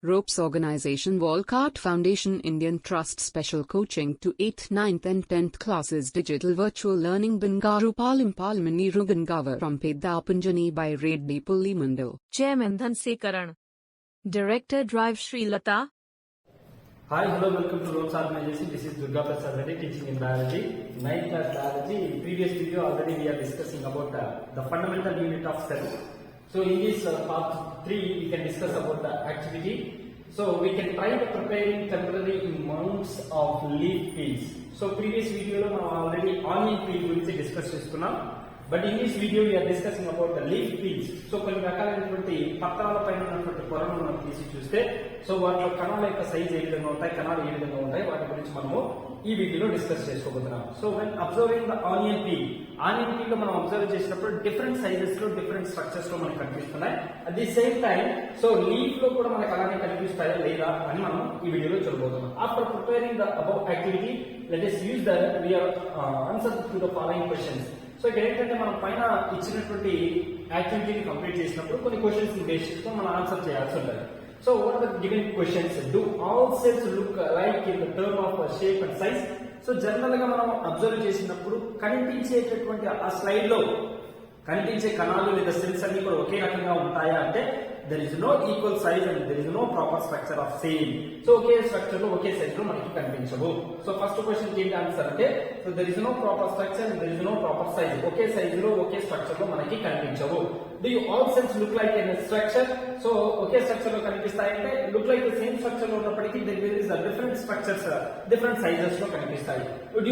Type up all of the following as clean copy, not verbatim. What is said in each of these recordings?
Ropes Organization Walcott Foundation Indian Trust Special Coaching to 8th, 9th and 10th Classes Digital Virtual Learning Bangaru Palimani Rugangavar from Pedapunjani by Reddy Pulli Mandal. Chairman Dhanasekaran. Director Drive Sri Lata. Hi, hello, welcome to Ropes Organization. This is Durga Prasad Reddy teaching in biology, 9th class biology. In previous video already we are discussing about the fundamental unit of cell. So in this part 3 we can discuss about the activity. So we can try preparing temporary mounds of leaf peels. So previous video lo మనం already onion peel గురించి discuss చేసుకున్నాం. But in this video we are discussing about the leaf peels. So కొన్ని రకాలైనటువంటి పత్రాల పైన ఉన్నటువంటి పొరను మనం తీసి చూస్తే సో వాటిలో కణాల యొక్క సైజ్ ఏ విధంగా ఉంటాయి, కణాలు ఏ విధంగా ఉంటాయి, వాటి గురించి మనము ఈ వీడియోలో డిస్కస్ చేసుకోబోతున్నాం. So when observing the onion peel లో మనం అబ్జర్వ్ చేసినప్పుడు డిఫరెంట్ సైజెస్ లో డిఫరెంట్ స్ట్రక్చర్స్ లో మనకు కనిపిస్తున్నాయి. At the same time so leaf లో కూడా మనకు అలానే కనిపిస్తాయా లేదా అని మనం ఈ వీడియోలో చూడబోతున్నాం. After preparing the above activity let us use that we are answer to the following questions. So ఇక్కడ ఏంటంటే మనం పైన ఇచ్చినటువంటి యాక్టివిటీని కంప్లీట్ చేసినప్పుడు కొన్ని క్వశ్చన్స్ బేస్ చేసుకొని మనం ఆన్సర్ చేయాల్సి ఉంటుంది. So what are the given questions? Do all cells look alike in the term of shape and size? So general గా మనం అబ్జర్వ్ చేసినప్పుడు కనిపించేటటువంటి ఆ స్లైడ్ లో కనిపించే కణాలు లేదా సెల్స్ అన్ని కూడా ఒకే రకంగా ఉంటాయా అంటే there is no equal size and there is no proper structure of same. So okay structure లో ఒకే సైజ్ లో మనకి కనిపించవు. సో ఫస్ట్ క్వశ్చన్ ఏంటి ఆన్సర్ అంటే so there is no proper structure and there is no proper size. Okay size లో ఒకే structure లో మనకి కనిపించవు. Do you all cells look like in a structure? So ఒకే స్ట్రక్చర్ లో కనిపిస్తాయంటే look like the same structure లో ఉన్నప్పటికీ there is a different structures, different sizes లో కనిపిస్తాయి. Would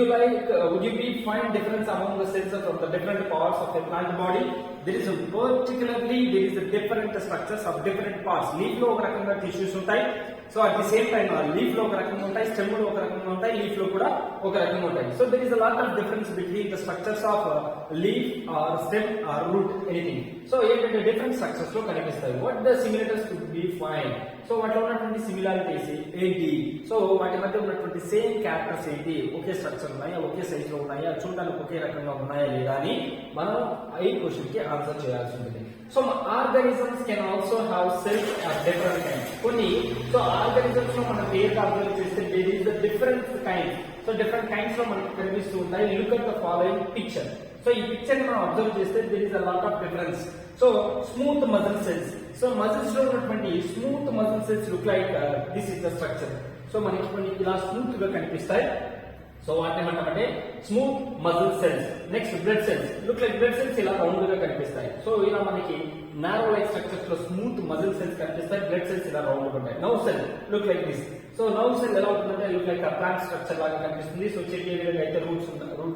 you be find difference among the cells of the different parts of a plant body? There is a different structures of different parts. Leaf లో ఒక రకంగా tissues ఉంటాయి. So at the same time leaf లో ఒక రకంగా ఉంటాయి, stem లో ఒక రకంగా ఉంటాయి, లీఫ్ లో కూడా ఒక రకంగా ఉంటాయి. So there is a lot of difference between the structures of leaf or stem or root anything. So ఏంటంటే డిఫరెంట్ స్ట్రక్చర్స్ లో కనిపిస్తాయి. What the similarities to be find? So వాటిలో ఉన్నటువంటి సిమిలారిటీస్ ఏంటి? సో వాటి మధ్య ఉన్నటువంటి సేమ్ క్యారెక్టర్స్ ఏంటి? ఒకే స్ట్రక్చర్ ఉన్నాయా, ఒకే సైజ్ లో ఉన్నాయా, చూడడానికి ఒకే రకంగా ఉన్నాయా లేదా అని మనం ఈ క్వశ్చన్ కి ఆన్సర్ చేయాల్సి ఉంటుంది. So organisms can also have cells are different kinds. కొన్ని సో ఆర్గానిజమ్స్ లో మనం పేరు అబ్జర్వ్ చేస్తే there is the different kinds. So different kinds లో మనకు కనిపిస్తూ ఉంటాయి. Look at the following picture. So ఈ పిక్చర్ మనం అబ్జర్వ్ చేస్తే there is a lot of difference. So smooth muscle cells. So muscles లో ఉన్నటువంటి smooth muscle cells look like this is the structure. So మనకి కొన్ని ఇలా స్మూత్ గా కనిపిస్తాయి. సో వాటిని ఏమంటామంటే smooth muscle cells. Next blood cells. Look like blood cells ఇలా రౌండ్ గా కనిపిస్తాయి. సో ఇలా మనకి నారో లైక్ స్ట్రక్చర్స్ లో స్మూత్ మజిల్ సెల్స్ కనిపిస్తాయి, బ్లడ్ సెల్స్ ఇలా రౌండ్ గా ఉంటాయి. Nerve cell look like this. So nerve cell ఎలా ఉంటుందంటే లుక్ లైక్ ప్లాంట్ స్ట్రక్చర్ లాగా కనిపిస్తుంది. సో చెట్టు ఏ విధంగా అయితే రూట్స్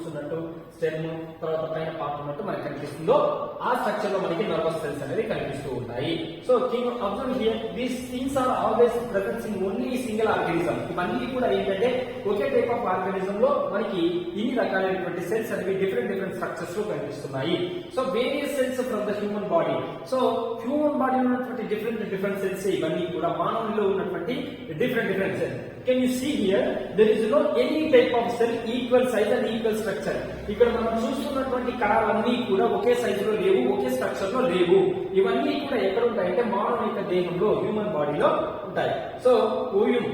ఉన్నట్టు, స్టెమ్ తర్వాత పైన పార్ట్ ఉన్నట్టు మనకి కనిపిస్తుందో ఆ స్ట్రక్చర్ లో మనకి నర్వస్ సెల్స్ అనేది కనిపిస్తూ ఉంటాయి. So observe here these things are always present in only single organism. ఇవన్నీ కూడా ఏంటంటే ఒకే టైప్ ఆఫ్ ఆర్గానిజం లో మనకి ఇన్ని రకాలైనటువంటి సెల్స్ అనేవి డిఫరెంట్ స్ట్రక్చర్స్ లో కనిపిస్తున్నాయి. So various cells from the human body. So human బాడీలో ఉన్నటువంటి డిఫరెంట్ సెల్స్ ఇవన్నీ కూడా మానవుల్లో ఉన్నటువంటి different cells. Can you see here there is no any type of cell equal size and equal structure. ఇక్కడ మనం చూస్తున్నటువంటి కణాలన్నీ కూడా ఒకే సైజ్ లో లేవు, ఒకే స్ట్రక్చర్ లో లేవు. ఇవన్నీ కూడా ఎక్కడ ఉంటాయంటే మానవ యొక్క దేహంలో హ్యూమన్ బాడీలో ఉంటాయి. సో ఓవ్యూమ్.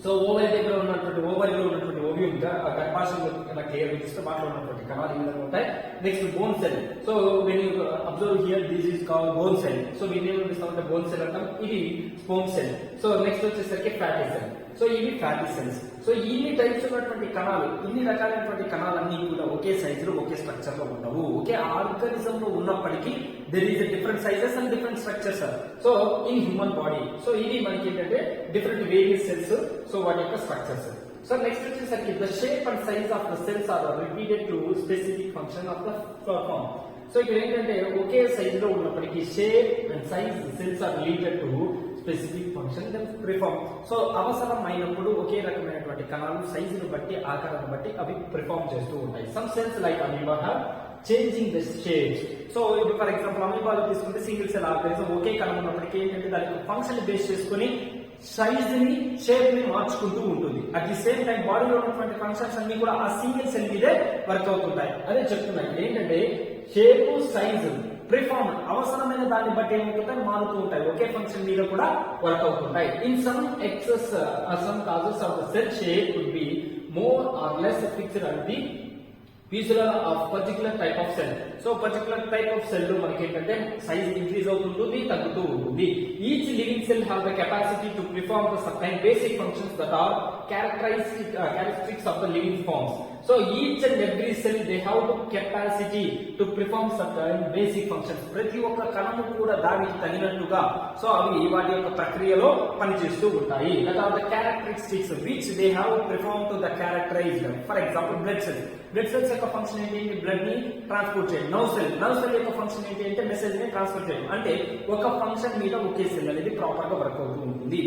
సో ఓవరీ దగ్గర ఉన్నటువంటి ఓవరీలో ఉన్నటువంటి ఓవ్యూమ్ గర్భాశయంలో క్లియర్ చూస్తే వాటిలో ఉన్నటువంటి కణాలు ఈ విధంగా ఉంటాయి. Next bone cell. So when you observe here this is called bone cell. So వీటిని ఏమనిపిస్తామంటే బోన్ సెల్ అంటాం. ఇది స్పోమ్ సెల్. సో నెక్స్ట్ వచ్చేసరికి ఫ్యాటీ సెల్. సో ఇవి ఫ్యాటీ సెల్స్. సో ఇన్ని టైప్స్ ఉన్నటువంటి కణాలు, ఇన్ని రకాలైనటువంటి కణాలన్నీ కూడా ఒకే సైజ్ లో ఒకే స్ట్రక్చర్ లో ఉండవు. ఒకే ఆర్గానిజం లో ఉన్నప్పటికీ there is different sizes and different structures. So in human body. So ఇది మనకి ఏంటంటే డిఫరెంట్ వేరియస్ సెల్స్. సో వాటి యొక్క స్ట్రక్చర్స్. సో నెక్స్ట్ వచ్చేసరికి the shape and size of the cells are repeated to specific function of the form. So ఇక్కడ ఏంటంటే ఒకే size లో ఉన్నప్పటికీ shape and size cells are related to specific function preform. So అవసరం అయినప్పుడు ఒకే రకమైనటువంటి కణాలు సైజును బట్టి ఆకారాన్ని బట్టి అవి ప్రిఫార్మ్ చేస్తూ ఉంటాయి. Some cells like amoeba have changing the shapes. So ఇప్పుడు ఫర్ ఎగ్జాంపుల్ అమీబాలో తీసుకుంటే సింగిల్ సెల్ ఆర్గానిజం ఒకే కణం ఉన్నప్పటికీ ఏంటంటే దానికి ఫంక్షన్ బేస్ చేసుకుని సైజ్ ని షేప్ ని మార్చుకుంటూ ఉంటుంది. అట్ ది సేమ్ టైం బాడీలో ఉన్నటువంటి ఫంక్షన్స్ అన్ని కూడా ఆ సింగిల్ సెల్ మీదే వర్క్ అవుతుంటాయి. అదే చెప్తున్నాయి ఏంటంటే షేప్, సైజ్ ప్రిఫార్మ్ అవసరమైన దాన్ని బట్టి ఏమవుతుంటాయి మారుతూ ఉంటాయి, ఒకే ఫంక్షన్ మీద కూడా వర్క్ అవుతుంటాయి. In some excess some causes of the cell shape would be more or less fixed at the peculiar of particular type of cell. So particular type of cell మనకి ఏంటంటే సైజ్ ఇంక్రీజ్ అవుతుంటుంది, తగ్గుతూ ఉంటుంది. Each living cell have the capacity to perform the certain basic functions that are characteristics of the living forms. So each and every cell they have the capacity to perform certain basic functions. ప్రతి ఒక్క కణము కూడా దానికి తగినట్టుగా so అవి వాటి యొక్క ప్రక్రియలో పనిచేస్తూ ఉంటాయి. That are the characteristics which they have perform to the characterised. For example blood cells. Blood cells యొక్క ఫంక్షన్ ఏంటి? బ్లడ్ ని ట్రాన్స్పోర్ట్ చేయడం. నర్వ్ సెల్ యొక్క ఫంక్షన్ ఏంటి అంటే మెసేజ్ ని ట్రాన్స్ఫర్ చేయడం. అంటే ఒక ఫంక్షన్ మీద ఒకే సెల్ అనేది ప్రాపర్ గా వర్క్ అవుతూ ఉంటుంది.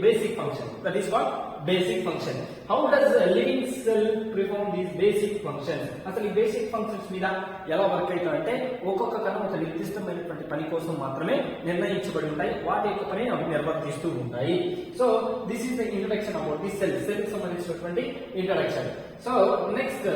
Basic function, that is what basic function. How does living cell perform these basic functions? అసలు ఈ బేసిక్ ఫంక్షన్స్ మీద ఎలా వర్క్ అవుతాయంటే ఒక్కొక్క కణం ఒక నిర్దిష్టమైనటువంటి పని కోసం మాత్రమే నిర్ణయించబడి ఉంటాయి, వాటి యొక్క పని అవి నిర్వర్తిస్తూ ఉంటాయి. So this is the introduction about the cell కి సంబంధించినటువంటి introduction. So next,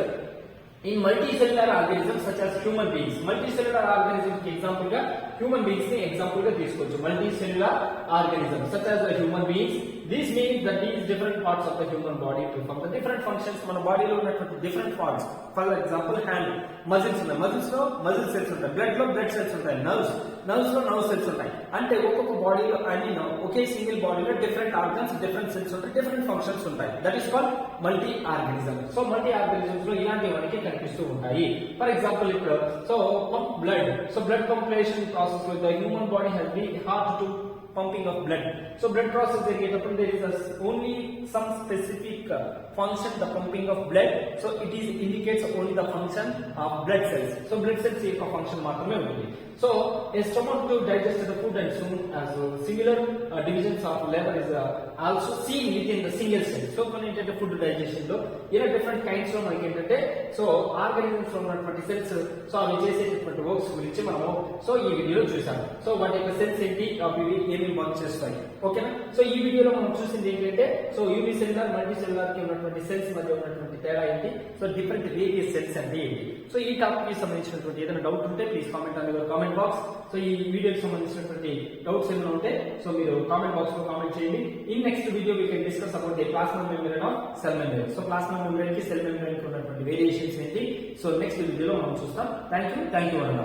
in multicellular organisms such as human beings, multicellular organisms కి ఎగ్జాంపుల్ గా హ్యూమన్ బీయింగ్స్ ని ఎగ్జాంపుల్ గా తీసుకోవచ్చు. multicellular organisms such as the human beings, this means that these different parts of the human body perform the different functions. మన బాడీలో ఉన్నటువంటి different parts, for example hand muscles ఉన్నాయి, muscles లో muscle cells ఉంటాయి, blood లో blood cells ఉంటాయి, nerves లో nerve cells ఉంటాయి. అంటే ఒక్కొక్క బాడీలో ఒకే సింగిల్ బాడీలో డిఫరెంట్ ఆర్గన్స్, డిఫరెంట్ సెల్స్ ఉంటాయి, డిఫరెంట్ ఫంక్షన్స్ ఉంటాయి. That is called multi organism. So multi organisms లో ఇలాంటి వాటికి కనిపిస్తూ ఉంటాయి. ఫర్ ఎగ్జాంపుల్ ఇప్పుడు so pump blood. So blood population process లో the human body has the heart to pumping of blood. So blood process జరిగేటప్పుడు there is only some specific function, the pumping of blood. So it is indicates only the function of blood cells. So blood cells యొక్క function మాత్రమే ఉంటుంది. So a stomach to digest the food and soon as similar divisions of labor is also seen within the single cell. So కొన్ని ఏంటంటే food digestion లో ఇలా different kinds లో మనకి ఏంటంటే సో ఆర్గానిజమ్స్ లో ఉన్నటువంటి సెల్స్ సో అవి చేసేటటువంటి వర్క్స్ గురించి మనము సో ఈ వీడియోలో చూసాము. సో వాటి యొక్క సెల్స్ ఏంటి, అవి ఏమి వర్క్ చేస్తాయి, ఓకేనా. సో ఈ వీడియోలో మనం చూసింది ఏంటంటే సో యూనిసెల్యులర్ మల్టీ సెల్యులర్ కి ఉన్నటువంటి సెల్స్ మధ్య ఉన్నటువంటి తేడా ఏంటి, సో డిఫరెంట్ వేరియస్ సెల్స్ అంటే ఏంటి. సో ఈ టాపిక్ కి సంబంధించినటువంటి ఏదైనా డౌట్ ఉంటే please comment on your comment box. So ఈ వీడియోకి సంబంధించినటువంటి డౌట్స్ ఏమైనా ఉంటే సో మీరు కామెంట్ బాక్స్ లో కామెంట్ చేయండి. In next video we can discuss about the plasma membrane or cell membrane. So plasma membrane కి సెల్ మెంబ్రేన్ కి ఉన్నటువంటి వేరియేషన్స్ ఏంటి సో నెక్స్ట్ వీడియోలో మనం చూస్తాం. థ్యాంక్ యూ అన్న.